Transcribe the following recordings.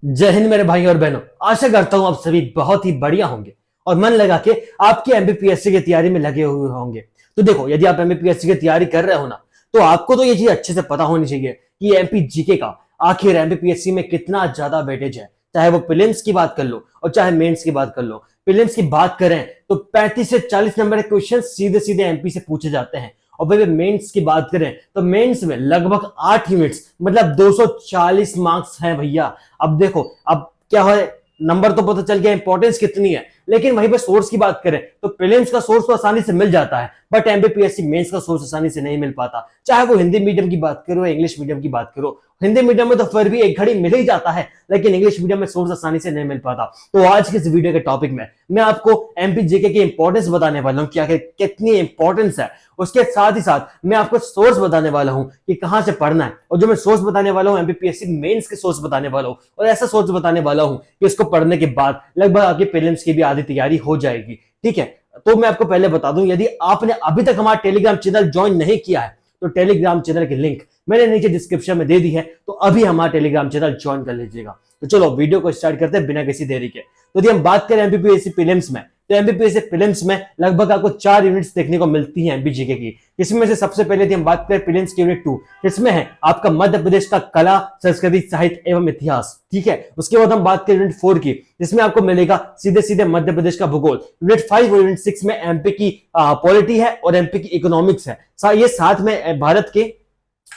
जय हिंद मेरे भाई और बहनों। आशा करता हूं आप सभी बहुत ही बढ़िया होंगे और मन लगा के आपकी एमपीपीएससी की तैयारी में लगे हुए होंगे। तो देखो, यदि आप एमपीपीएससी की तैयारी कर रहे हो ना, तो आपको तो ये चीज अच्छे से पता होनी चाहिए कि एमपी जीके का आखिर एमपीपीएससी में कितना ज्यादा वेटेज है। चाहे वो प्रीलिम्स की बात कर लो और चाहे मेंस की बात कर लो। प्रीलिम्स की बात करें तो 35 से 40 नंबर के क्वेश्चन सीधे सीधे एमपी से पूछे जाते हैं। और वही मेंस की बात करें तो मेंस में लगभग 8 यूनिट्स मतलब 240 मार्क्स हैं भैया। अब देखो, अब क्या है, नंबर तो पता चल गया इंपॉर्टेंस कितनी है, लेकिन वहीं पे सोर्स की बात करें तो प्रीलिम्स का सोर्स तो आसानी से मिल जाता है, बट एमपीपीएससी मेंस का सोर्स आसानी से नहीं मिल पाता। चाहे वो हिंदी मीडियम की बात करो, इंग्लिश मीडियम की बात करो। हिंदी मीडियम में तो फिर भी एक घड़ी मिल ही जाता है, लेकिन इंग्लिश मीडियम में सोर्स आसानी से नहीं मिल पाता। तो आज के इस वीडियो के टॉपिक में मैं आपको एमपी जीके की इंपॉर्टेंस बताने वाला हूं कि आखिर कितनी इंपॉर्टेंस है। उसके साथ ही साथ मैं आपको सोर्स बताने वाला हूं कि कहां से पढ़ना है, और जो मैं सोर्स बताने वाला हूं एमपीपीएससी मेंस के सोर्स बताने वाला हूं, और ऐसा सोर्स बताने वाला हूं कि इसको पढ़ने के बाद लगभग आपके प्रीलिम्स की भी आधी तैयारी हो जाएगी। ठीक है, तो मैं आपको पहले बता दूं, यदि आपने अभी तक हमारा टेलीग्राम चैनल ज्वाइन नहीं किया है तो टेलीग्राम चैनल की लिंक मैंने नीचे डिस्क्रिप्शन में दे दी है, तो अभी हमारा टेलीग्राम चैनल ज्वाइन कर लीजिएगा। तो चलो वीडियो को स्टार्ट करते हैं बिना किसी देरी के। तो यदि हम बात करें एमपीपीएससी प्रीलिम्स में, तो एमपीपीएससी प्रीलिम्स में लगभग आपको 4 यूनिट्स देखने को मिलती हैं एमपीजीके की। इसमें से सबसे पहले हम बात करें प्रीलिम्स की यूनिट 2, इसमें है आपका मध्य प्रदेश का कला, संस्कृति, साहित्य एवं इतिहास। ठीक है, उसके बाद हम बात करें यूनिट 4 की, जिसमें आपको मिलेगा सीधे सीधे मध्य प्रदेश का भूगोल। यूनिट 5 और यूनिट 6 में एमपी की पॉलिटी है और एमपी की इकोनॉमिक्स है। ये साथ में भारत के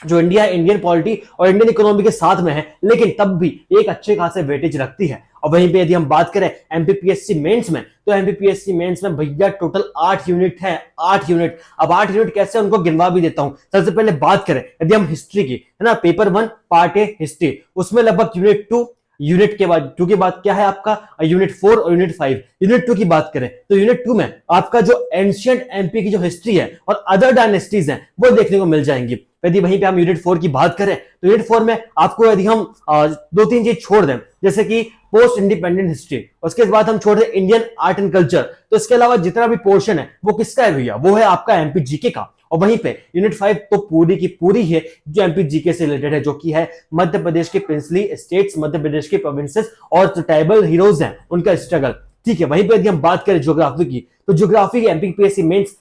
जो इंडिया है, इंडियन पॉलिटी और इंडियन इकोनॉमी के साथ में है, लेकिन तब भी एक अच्छे खासे वेटेज रखती है। और वहीं पे यदि हम बात करें एमपीपीएससी मेंस में, तो एमपीपीएससी मेंस में भैया टोटल 8 यूनिट है। 8 यूनिट। अब 8 यूनिट कैसे, उनको गिनवा भी देता हूं। सबसे पहले बात करें यदि हम हिस्ट्री की, है ना, पेपर 1 पार्ट ए हिस्ट्री, उसमें लगभग यूनिट 2, यूनिट के बाद 2 के बाद क्या है आपका यूनिट 4 और यूनिट 5। यूनिट 2 की बात करें तो यूनिट 2 में आपका जो एंशिएंट एमपी की जो हिस्ट्री है और अदर डायनेस्टीज हैं वो देखने को मिल जाएंगी। यदि वहीं पे हम यूनिट 4 की बात करें तो यूनिट 4 में आपको यदि हम 2-3 चीज छोड़ दें, जैसे कि पोस्ट इंडिपेंडेंट हिस्ट्री, उसके बाद हम छोड़ दें इंडियन आर्ट एंड कल्चर, तो इसके अलावा जितना भी पोर्शन है वो किसका है भैया, वो है आपका एमपी जीके का। और वहीं पे यूनिट 5 तो पूरी की पूरी है जो एमपी जीके से रिलेटेड है, जो कि है मध्य प्रदेश के प्रिंसली स्टेट्स, मध्य प्रदेश के प्रोविंसेस और जो ट्राइबल हीरोज हैं उनका स्ट्रगल। ठीक है, वहीं पे यदि हम बात करें ज्योग्राफी की, तो geography MPPSC mains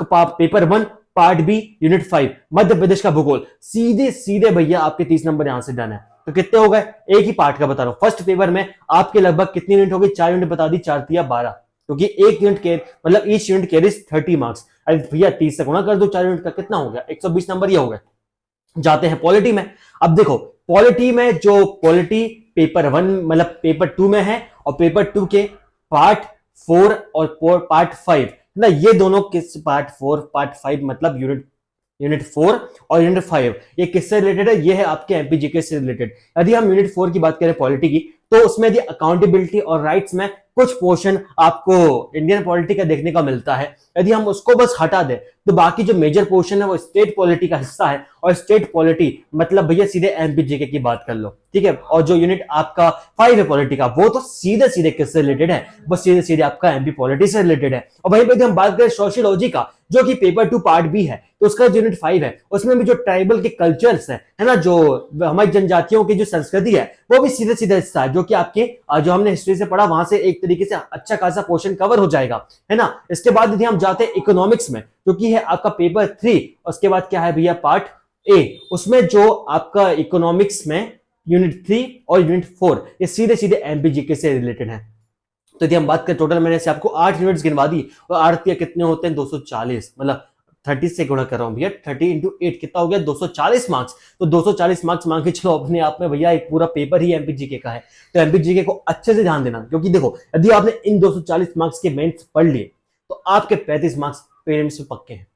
paper 1 part B unit 5 Madhya Pradesh का भूगोल, सीधे सीधे भैया आपके 30 नंबर यहां से डन है। तो कितने हो गए, एक ही पार्ट का बता रहा हूं। फर्स्ट पेपर में आपके लगभग कितनी यूनिट हो गई, 4 यूनिट बता दी, 4 या 12, क्योंकि एक यूनिट के मतलब ईच यूनिट कैरीज 30 मार्क्स। अरे भैया 30 से गुणा कर दो 4 यूनिट का, कितना हो गया, 120 नंबर ये हो गए। जाते हैं पॉलिटी में। अब देखो, पॉलिटी में जो पॉलिटी पेपर 1 मतलब पेपर 2 में है, और पेपर 2 के पार्ट 4 और पार्ट 5 ना, ये दोनों किस पार्ट 4 पार्ट 5 मतलब यूनिट 4 और यूनिट 5 ये किससे रिलेटेड है, ये है आपके एमपीजीके से रिलेटेड। यदि हम यूनिट 4 की बात करें पॉलिटी की, तो उसमें यदि अकाउंटेबिलिटी और राइट्स में कुछ पोर्शन आपको इंडियन पॉलिटी का देखने का मिलता है। यदि हम उसको बस हटा दें तो बाकी जो मेजर पोर्शन है वो स्टेट पॉलिटी का हिस्सा है, और स्टेट पॉलिटी मतलब भैया सीधे एमपीजीके की बात कर लो। ठीक है, और जो यूनिट आपका 5 है पॉलिटी का, वो तो सीधे सीधे किससे रिलेटेड है, बस सीधे सीधे आपका एमपी पॉलिटी से रिलेटेड है। और वहीं पे हम बात करें सोशियोलॉजी का, जो कि पेपर 2 पार्ट बी है, तो उसका जो यूनिट 5 है उसमें भी जो ट्राइबल के कल्चर्स है ना, जो हमारी जनजातियों की जो संस्कृति है वो भी सीधे सीधे हिस्सा है, जो कि आपके जो हमने हिस्ट्री से पढ़ा वहां से एक तरीके से अच्छा खासा पोर्शन कवर हो जाएगा, है ना। इसके बाद यदि हम जाते हैं इकोनॉमिक्स में, जो कि है आपका पेपर 3, उसके बाद क्या है भैया पार्ट ए, उसमें जो आपका इकोनॉमिक्स में यूनिट 3 और यूनिट 4 ये सीधे सीधे एमपीजीके से रिलेटेड है। तो यदि हम बात करें टोटल, मैंने से आपको 8 यूनिट्स गिनवा दी, और 8 कितने होते हैं 240, मतलब 30 से गुणा कर रहा हूं भैया, 30 इंटू 8 कितना हो गया 240 मार्क्स। तो 240 मार्क्स मान के चलो अपने आप में भैया एक पूरा पेपर ही एमपीजीके का है। तो एमपीजीके को अच्छे से ध्यान देना, क्योंकि देखो यदि आपने इन 240 मार्क्स के मेंस पढ़ लिए तो आपके 35 मार्क्स प्रीलिम्स में पक्के हैं।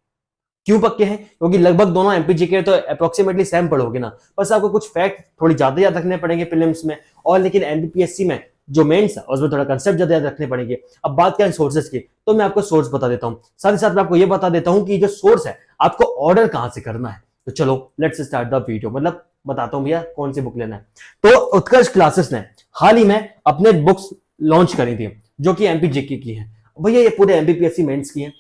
क्यों पक्के हैं, क्योंकि लगभग दोनों एमपीजीके तो अप्रोक्सीमेटली सेम पढ़ोगे ना, बस आपको कुछ फैक्ट थोड़ी ज्यादा याद रखने पड़ेंगे प्रीलिम्स में, और लेकिन एमपीपीएससी में जो मेंस है उसमें थोड़ा कंसेप्ट ज्यादा याद रखने पड़ेंगे। अब बात करें सोर्सेज की, तो मैं आपको सोर्स बता देता हूं, साथ ही साथ मैं आपको यह बता देता हूं कि जो सोर्स है आपको ऑर्डर कहां से करना है। तो चलो लेट्स स्टार्ट द वीडियो, मतलब बताता हूं भैया कौन सी बुक लेना है। तो उत्कर्ष क्लासेस ने हाल ही में अपने बुक्स लॉन्च करी थी, जो कि एमपीजीके की है भैया, ये पूरे एमपीपीएससी मेंस की है।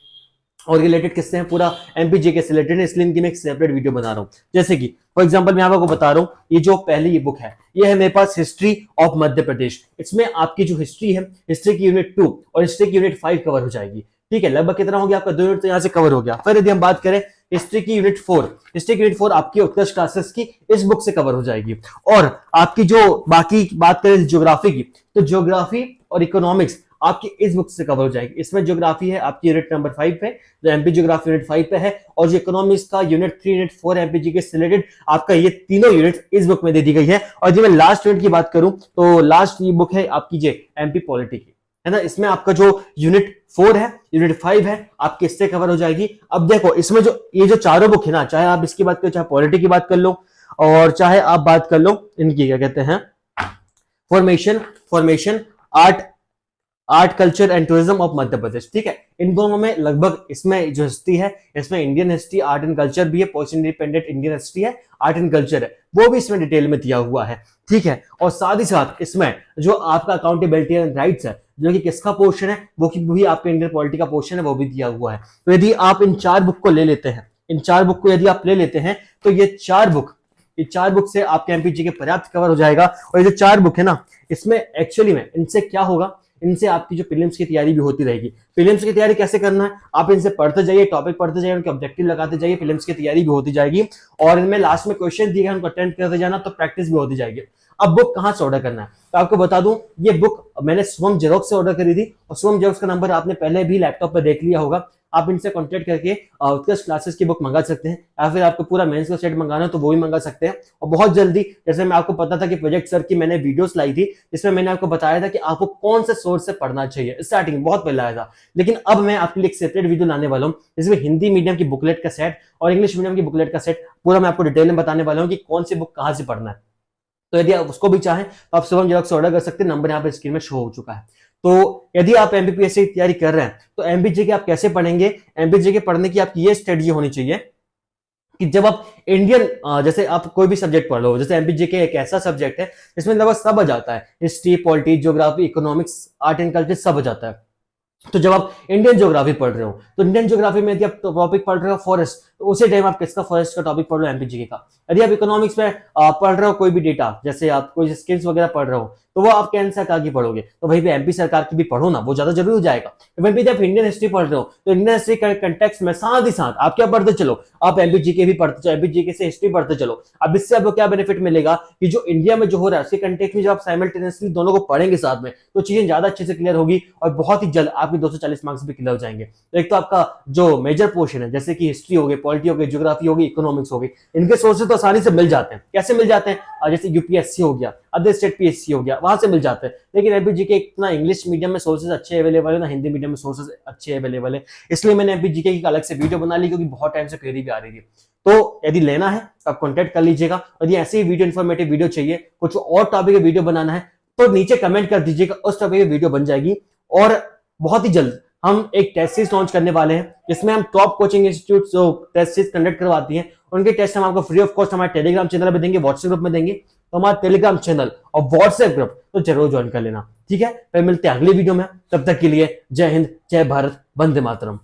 और रिलेटेड किससे हैं, पूरा एमपीजीके से रिलेटेड है, इसलिए इनकी मैं एक सेपरेट वीडियो बना रहा हूँ। जैसे कि फॉर एग्जांपल मैं आपको बता रहा हूँ, ये जो पहली ये बुक है, ये है मेरे पास हिस्ट्री ऑफ मध्य प्रदेश। इसमें आपकी जो हिस्ट्री है, हिस्ट्री की यूनिट 2 और हिस्ट्री की यूनिट 5 कवर हो जाएगी। ठीक है, लगभग कितना हो गया आपका, 2 यूनिट तो यहाँ से कवर हो गया। फिर यदि हम बात करें हिस्ट्री की यूनिट 4, हिस्ट्री की यूनिट 4 आपकी उत्कर्ष क्लासेस की इस बुक से कवर हो जाएगी। और आपकी जो बाकी बात करें ज्योग्राफी की, तो ज्योग्राफी और इकोनॉमिक्स आपकी इस बुक से कवर हो जाएगी। इसमें ज्योग्राफी है आपकी यूनिट नंबर 5 पे, जो एमपी ज्योग्राफी यूनिट 5 पे है, और जो इकोनॉमिक्स का यूनिट 3 यूनिट 4 एमपीजी के रिलेटेड आपका ये तीनों यूनिट इस बुक में दे दी गई है। और जब मैं लास्ट यूनिट की बात करूं तो लास्ट ये बुक है आपकी जे एमपी पॉलिटी की, है ना। इसमें आपका जो यूनिट 4 है, यूनिट 5 है, आपके इससे कवर हो जाएगी। अब देखो इसमें जो ये जो चारों बुक है ना, चाहे आप इसकी बात करो, चाहे पॉलिटी की बात कर लो, और चाहे आप बात कर लो इनकी क्या कहते हैं, formation art culture and tourism of Madhya Pradesh. ठीक है, इन दोनों में लगभग इसमें जो हिस्ट्री है, इसमें Indian history art and culture भी है, पोस्ट इंडिपेंडेंट इंडियन हिस्ट्री है, आर्ट एंड कल्चर है, वो भी इसमें डिटेल में दिया हुआ है। ठीक है, और साथ ही साथ इसमें जो आपका अकाउंटेबिलिटी एंड राइट्स है, जो कि किसका पोर्शन है, वो भी आपके इंडियन पॉलिटी का पोर्शन है, वो भी दिया हुआ है। तो यदि आप इन चार बुक को ले लेते हैं, इन चार बुक को यदि आप ले लेते हैं, तो ये चार बुक से आपके एमपीजी के पर्याप्त कवर हो जाएगा। और ये जो चार बुक है ना, इसमें एक्चुअली में इनसे क्या होगा, इनसे आपकी जो प्रीलिम्स की तैयारी भी होती रहेगी। प्रीलिम्स की तैयारी कैसे करना है, आप इनसे पढ़ते जाइए, टॉपिक पढ़ते जाइए, उनके ऑब्जेक्टिव लगाते जाइए, प्रीलिम्स की तैयारी भी होती जाएगी। और इनमें लास्ट में क्वेश्चन दिए गए उनको अटेंड करते जाना, तो प्रैक्टिस भी होती जाएगी। अब बुक कहां से ऑर्डर करना है, तो आपको बता दूं, ये बुक मैंने शुभम जेरोक्स से ऑर्डर करी थी, और शुभम जेरोक्स का नंबर आपने पहले भी लैपटॉप पर देख लिया होगा। आप इनसे कांटेक्ट करके उत्कर्ष क्लासेस की बुक मंगा सकते हैं, या फिर आपको पूरा मेंस का सेट मंगाना है तो वो भी मंगा सकते हैं। और बहुत जल्दी, जैसे मैं आपको पता था कि प्रोजेक्ट सर की मैंने वीडियोस लाई थी, जिसमें मैंने आपको बताया था कि आपको कौन से सोर्स से पढ़ना चाहिए, स्टार्टिंग बहुत पहले आया था। लेकिन अब मैं आपके लिए एक सेपरेट वीडियो लाने वाला हूँ, जिसमें हिंदी मीडियम की बुकलेट का सेट और इंग्लिश मीडियम की बुकलेट का सेट पूरा मैं आपको डिटेल में बताने वाला हूँ कि कौन सी बुक कहां से पढ़ना है। तो यदि आप उसको भी चाहें तो आप शुभम जेरोक्स से ऑर्डर कर सकते हैं, नंबर यहाँ पे स्क्रीन में शो हो चुका है। तो यदि आप एमपीपीएससी की तैयारी कर रहे हैं, तो एमपीजी के आप कैसे पढ़ेंगे, एमपीजी के पढ़ने की आपकी ये स्ट्रेटजी होनी चाहिए कि जब आप इंडियन जैसे आप कोई भी सब्जेक्ट पढ़ लो, जैसे एमपीजी के एक ऐसा सब्जेक्ट है जिसमें लगभग सब आ जाता है, history, polity, geography, economics, art and culture, सब आ जाता है। तो जब आप इंडियन ज्योग्राफी पढ़ रहे हो, तो इंडियन ज्योग्राफी में यदि आप टॉपिक पढ़ रहे हो फॉरेस्ट, तो उसी टाइम आप किसका, फॉरेस्ट का टॉपिक पढ़ लो, एमपीजी का। यदि आप इकोनॉमिक्स में पढ़ रहे हो कोई भी डेटा, जैसे आप कोई स्किल्स वगैरह पढ़ रहे हो, तो वो आप केंद्र सरकार की पढ़ोगे, तो वहीं पे एमपी सरकार की भी पढ़ो ना, वो ज्यादा जरूरी हो जाएगा। वहीं पे जब इंडियन हिस्ट्री पढ़ रहे हो, तो इंडियन हिस्ट्री के कंटेक्स्ट में साथ ही साथ आप क्या पढ़ते चलो, आप एमपीजी के भी पढ़ते चलो, एमपीजी के से हिस्ट्री पढ़ते चलो। अब इससे आपको क्या बेनिफिट मिलेगा कि जो इंडिया में जो हो रहा है उसके कंटेक्स्ट में जब आप साइमल्टेनियसली दोनों को पढ़ेंगे साथ में, तो चीजें ज्यादा अच्छे से क्लियर होगी और बहुत ही जल्द आपके 240 मार्क्स भी क्लियर हो जाएंगे। तो एक तो आपका जो मेजर पोर्शन है, जैसे कि हिस्ट्री हो गई, पॉलिटी हो गई, ज्योग्राफी होगी, इकोनॉमिक्स होगी, इनके सोर्सेज तो आसानी से मिल जाते हैं। कैसे मिल जाते हैं, जैसे यूपीएससी हो गया, अदर स्टेट पीएससी हो गया, वहां से मिल जाते हैं। लेकिन एमपीजी के इतना इंग्लिश मीडियम में सोर्सेज अच्छे अवेलेबल है ना, हिंदी मीडियम में सोर्सेज अच्छे अवेलेबल है, इसलिए मैंने एमपीजी के अलग से वीडियो बना ली, क्योंकि बहुत टाइम से क्वेरी भी आ रही थी। तो यदि लेना है तो आप कॉन्टेक्ट कर लीजिएगा। यदि ऐसे ही वीडियो इन्फॉर्मेटिव वीडियो चाहिए, कुछ और टॉपिक वीडियो बनाना है, तो नीचे कमेंट कर दीजिएगा, उस टॉपिक की वीडियो बन जाएगी। और बहुत ही जल्द हम एक टेस्ट सीरीज लॉन्च करने वाले हैं, जिसमें हम टॉप कोचिंग इंस्टीट्यूट जो टेस्ट सीरीज कंडक्ट करवाती हैं, उनके टेस्ट हम आपको फ्री ऑफ कॉस्ट हमारे टेलीग्राम चैनल में देंगे, व्हाट्सएप ग्रुप में देंगे। तो हमारा टेलीग्राम चैनल और व्हाट्सएप ग्रुप तो जरूर ज्वाइन कर लेना, ठीक है। फिर मिलते हैं अगली वीडियो में, तब तक के लिए जय हिंद, जय भारत, वंदे मातरम।